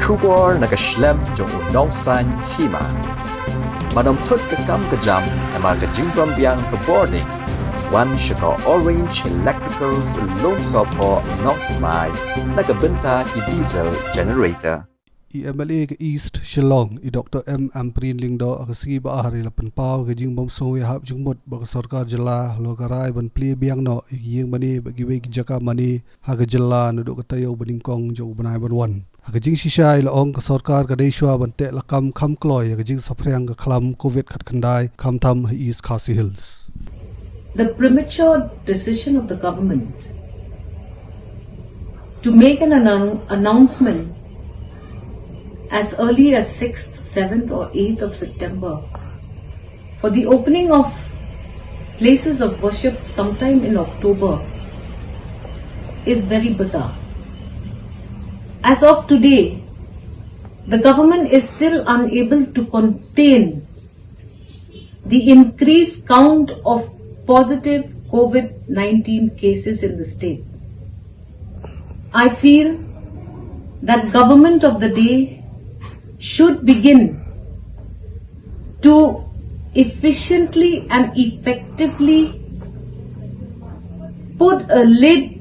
Kubor nakaslem jong Nongsaiñ Hima. Manomtut kakam kajam emar jingbymsngew ka boarding. One shaka orange electrical loan sopo Nongsaiñ nakabenta ki diesel generator. MLA ke East Shillong Dr. Ampareen Lyngdoh ke bahari la pynpaw ke jingbymsngew ïahap jingmut ba Sorkar Jylla lokarai ban plie biang no ïingmane ba kiwei jaka mani ha ke Jylla naduh ke taïew banyngkong jo bnai ban ke jingshisha ilaong ke Sorkar ke shuwa ban te lakam kloi ke jingsaphriang ke khlam covid khat khandai khamtam East Khasi Hills. The premature decision of the government to make an announcement as early as 6th, 7th or 8th of September for the opening of places of worship sometime in October is very bizarre. As of today, the government is still unable to contain the increased count of positive COVID-19 cases in the state. I feel that government of the day should begin to efficiently and effectively put a lid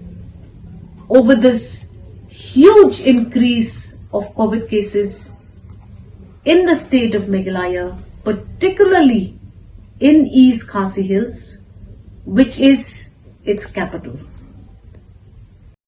over this huge increase of COVID cases in the state of Meghalaya, particularly in East Khasi Hills, which is its capital.